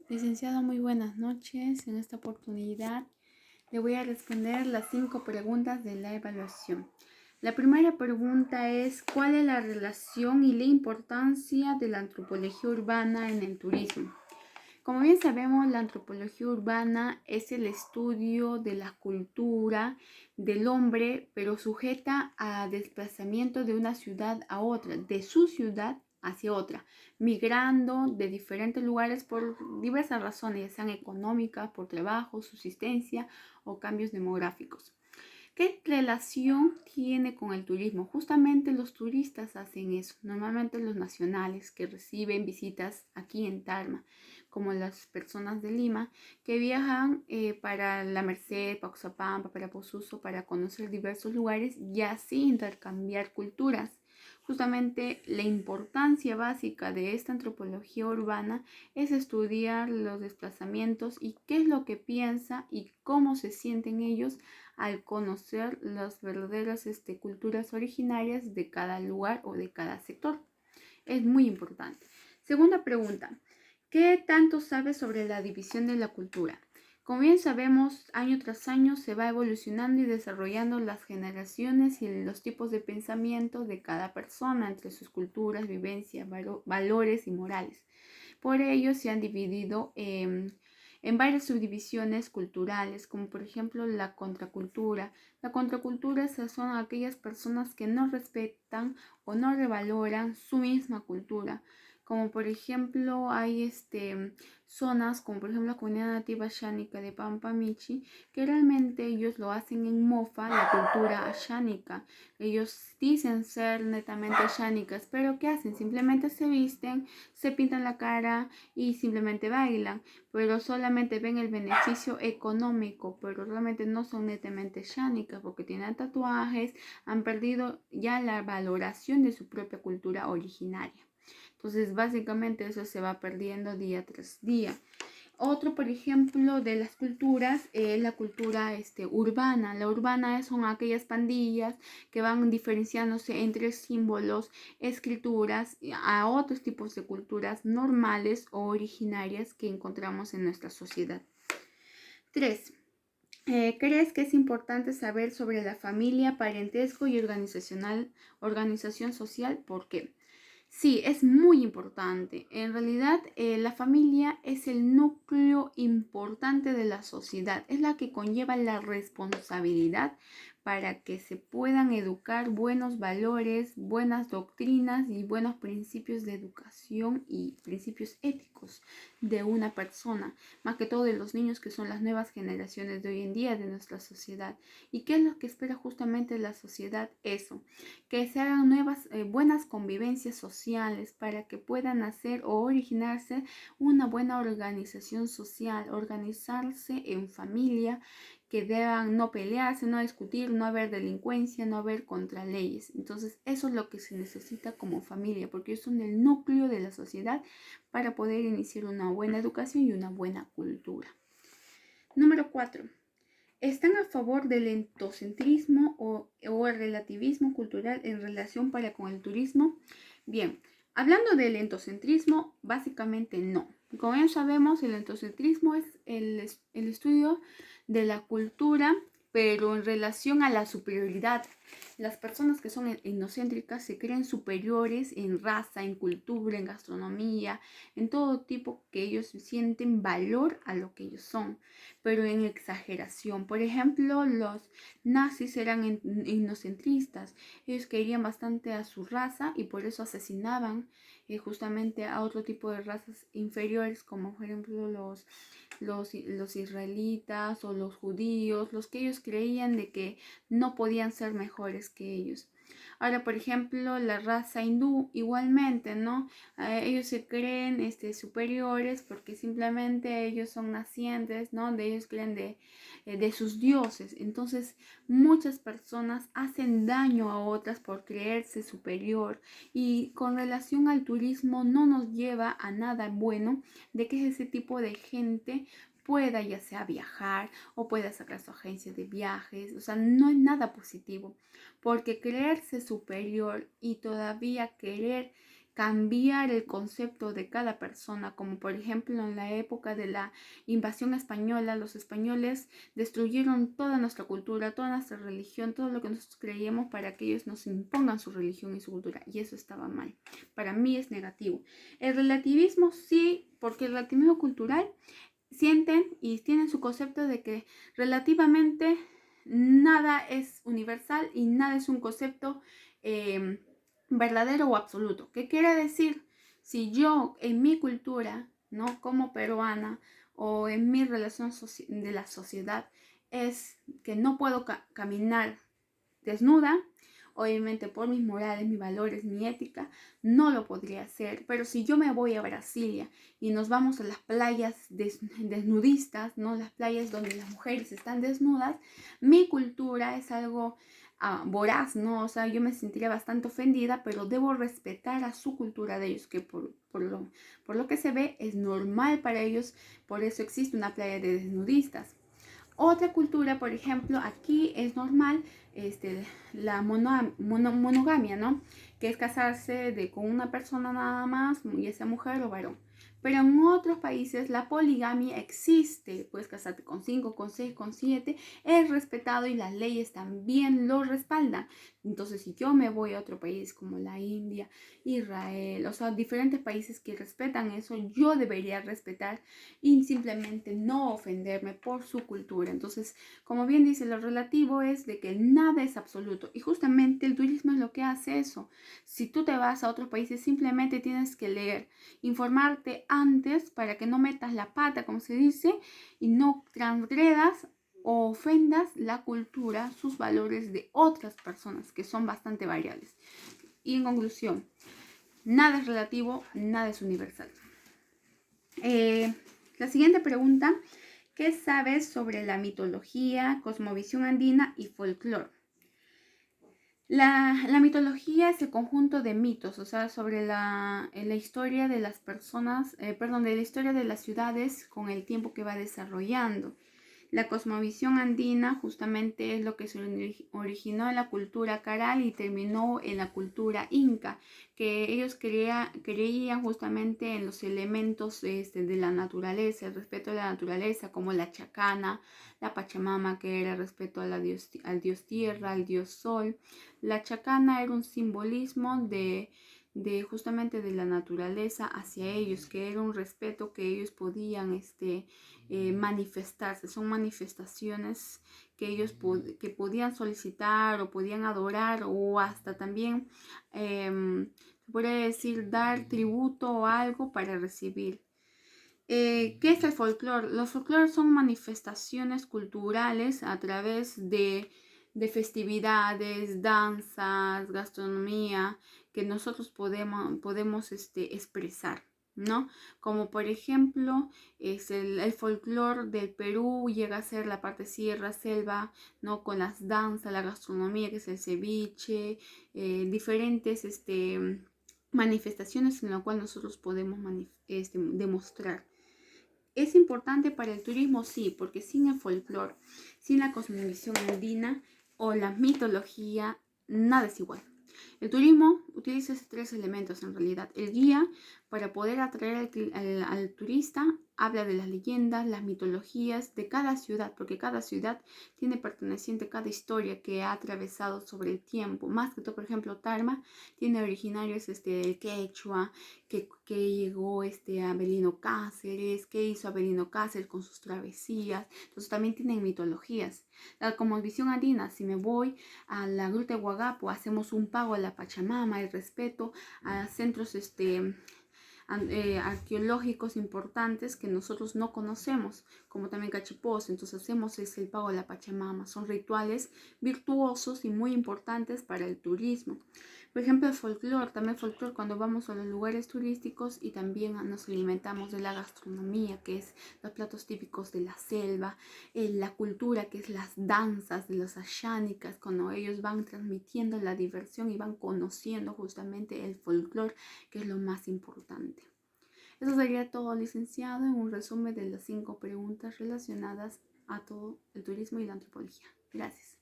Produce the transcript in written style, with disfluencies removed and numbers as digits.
Licenciado, muy buenas noches. En esta oportunidad le voy a responder las 5 preguntas de la evaluación. La primera pregunta es: ¿cuál es la relación y la importancia de la antropología urbana en el turismo? Como bien sabemos, la antropología urbana es el estudio de la cultura del hombre, pero sujeta a desplazamiento de una ciudad a otra, de su ciudad hacia otra, migrando de diferentes lugares por diversas razones, ya sean económicas, por trabajo, subsistencia o cambios demográficos. ¿Qué relación tiene con el turismo? Justamente los turistas hacen eso, normalmente los nacionales que reciben visitas aquí en Tarma, como las personas de Lima, que viajan para La Merced, para Oxapampa, para Posuso, para conocer diversos lugares y así intercambiar culturas. Justamente la importancia básica de esta antropología urbana es estudiar los desplazamientos y qué es lo que piensa y cómo se sienten ellos al conocer las verdaderas culturas originarias de cada lugar o de cada sector. Es muy importante. Segunda pregunta: ¿qué tanto sabes sobre la división de la cultura? Como bien sabemos, año tras año se va evolucionando y desarrollando las generaciones y los tipos de pensamiento de cada persona entre sus culturas, vivencias, valores y morales. Por ello se han dividido en varias subdivisiones culturales, como por ejemplo la contracultura. La contracultura son aquellas personas que no respetan o no revaloran su misma cultura. Como por ejemplo hay zonas como por ejemplo la comunidad nativa ashánica de Pampamichi, que realmente ellos lo hacen en mofa la cultura ashánica. Ellos dicen ser netamente ashánicas, pero ¿qué hacen? Simplemente se visten, se pintan la cara y simplemente bailan, pero solamente ven el beneficio económico, pero realmente no son netamente ashánicas porque tienen tatuajes, han perdido ya la valoración de su propia cultura originaria. Entonces, básicamente eso se va perdiendo día tras día. Otro, por ejemplo, de las culturas es la cultura urbana. La urbana son aquellas pandillas que van diferenciándose entre símbolos, escrituras, a otros tipos de culturas normales o originarias que encontramos en nuestra sociedad. 3. ¿Crees que es importante saber sobre la familia, parentesco y organización social? ¿Por qué? Sí, es muy importante. En realidad, la familia es el núcleo importante de la sociedad. Es la que conlleva la responsabilidad para que se puedan educar buenos valores, buenas doctrinas y buenos principios de educación y principios éticos de una persona, más que todo de los niños que son las nuevas generaciones de hoy en día de nuestra sociedad. ¿Y qué es lo que espera justamente la sociedad? Eso, que se hagan buenas convivencias sociales para que puedan hacer o originarse una buena organización social, organizarse en familia, que deban no pelearse, no discutir, no haber delincuencia, no haber contraleyes. Entonces eso es lo que se necesita como familia, porque ellos son el núcleo de la sociedad para poder iniciar una buena educación y una buena cultura. Número 4. ¿Están a favor del etnocentrismo o el relativismo cultural en relación con el turismo? Bien, hablando del etnocentrismo, básicamente no. Como ya sabemos, el etnocentrismo es el estudio de la cultura, pero en relación a la superioridad. Las personas que son etnocéntricas se creen superiores en raza, en cultura, en gastronomía, en todo tipo que ellos sienten valor a lo que ellos son, pero en exageración. Por ejemplo, los nazis eran etnocentristas. Ellos querían bastante a su raza y por eso asesinaban justamente a otro tipo de razas inferiores, como por ejemplo los israelitas o los judíos, los que ellos creían de que no podían ser mejores que ellos. Ahora, por ejemplo, la raza hindú igualmente, ¿no? Ellos se creen superiores porque simplemente ellos son nacientes, ¿no? De ellos creen de sus dioses. Entonces, muchas personas hacen daño a otras por creerse superior, y con relación al turismo no nos lleva a nada bueno de que ese tipo de gente pueda ya sea viajar o pueda sacar su agencia de viajes. O sea, no es nada positivo, porque creerse superior y todavía querer cambiar el concepto de cada persona, como por ejemplo en la época de la invasión española, los españoles destruyeron toda nuestra cultura, toda nuestra religión, todo lo que nosotros creíamos para que ellos nos impongan su religión y su cultura, y eso estaba mal. Para mí es negativo. El relativismo sí, porque el relativismo cultural sienten y tienen su concepto de que relativamente nada es universal y nada es un concepto verdadero o absoluto. ¿Qué quiere decir? Si yo en mi cultura, ¿no? Como peruana o en mi relación de la sociedad es que no puedo caminar desnuda, obviamente por mis morales, mis valores, mi ética, no lo podría hacer. Pero si yo me voy a Brasilia y nos vamos a las playas desnudistas, ¿no? Las playas donde las mujeres están desnudas, mi cultura es algo voraz, ¿no? O sea, yo me sentiría bastante ofendida, pero debo respetar a su cultura de ellos, que por lo que se ve es normal para ellos, por eso existe una playa de desnudistas. Otra cultura, por ejemplo, aquí es normal la monogamia, ¿no? Que es casarse con una persona nada más, ya sea mujer o varón. Pero en otros países la poligamia existe, puedes casarte con 5, con 6, con 7, es respetado y las leyes también lo respaldan. Entonces, si yo me voy a otro país como la India, Israel, o sea, diferentes países que respetan eso, yo debería respetar y simplemente no ofenderme por su cultura. Entonces, como bien dice, lo relativo es de que nada es absoluto y justamente el turismo es lo que hace eso. Si tú te vas a otros países, simplemente tienes que leer, informarte antes para que no metas la pata, como se dice, y no transgredas o ofendas la cultura, sus valores de otras personas que son bastante variables. Y en conclusión, nada es relativo, nada es universal. La siguiente pregunta, ¿qué sabes sobre la mitología, cosmovisión andina y folclore? La mitología es el conjunto de mitos, o sea, sobre la historia de las personas, de la historia de las ciudades con el tiempo que va desarrollando. La cosmovisión andina justamente es lo que se originó en la cultura caral y terminó en la cultura inca, que ellos creían justamente en los elementos de la naturaleza, el respeto a la naturaleza, como la chacana, la pachamama, que era respeto al dios tierra, al dios sol. La chacana era un simbolismo de justamente de la naturaleza hacia ellos, que era un respeto que ellos podían manifestarse. Son manifestaciones que ellos que podían solicitar o podían adorar o hasta también se podría decir dar tributo o algo para recibir. ¿Qué es el folclore? Los folclores son manifestaciones culturales a través de festividades, danzas, gastronomía que nosotros podemos expresar, ¿no? Como por ejemplo, es el folclore del Perú llega a ser la parte sierra, selva, ¿no? Con las danzas, la gastronomía que es el ceviche, diferentes manifestaciones en las cuales nosotros podemos demostrar. ¿Es importante para el turismo? Sí, porque sin el folclore, sin la cosmovisión andina o la mitología, nada es igual. El turismo utiliza esos tres elementos en realidad. El guía, para poder atraer al turista, habla de las leyendas, las mitologías de cada ciudad, porque cada ciudad tiene perteneciente cada historia que ha atravesado sobre el tiempo. Más que todo, por ejemplo, Tarma tiene originarios el quechua, que llegó a Avelino Cáceres, que hizo Avelino Cáceres con sus travesías. Entonces también tienen mitologías. Como visión andina, si me voy a la Gruta de Huagapo, hacemos un pago a la Pachamama, el respeto a centros arqueológicos importantes que nosotros no conocemos, como también Cachipós. Entonces hacemos el pago a la Pachamama. Son rituales virtuosos y muy importantes para el turismo. Por ejemplo, el folclore, también folclore cuando vamos a los lugares turísticos y también nos alimentamos de la gastronomía, que es los platos típicos de la selva, la cultura, que es las danzas de los ashánicas, cuando ellos van transmitiendo la diversión y van conociendo justamente el folclore, que es lo más importante. Eso sería todo, licenciado, en un resumen de las 5 preguntas relacionadas a todo el turismo y la antropología. Gracias.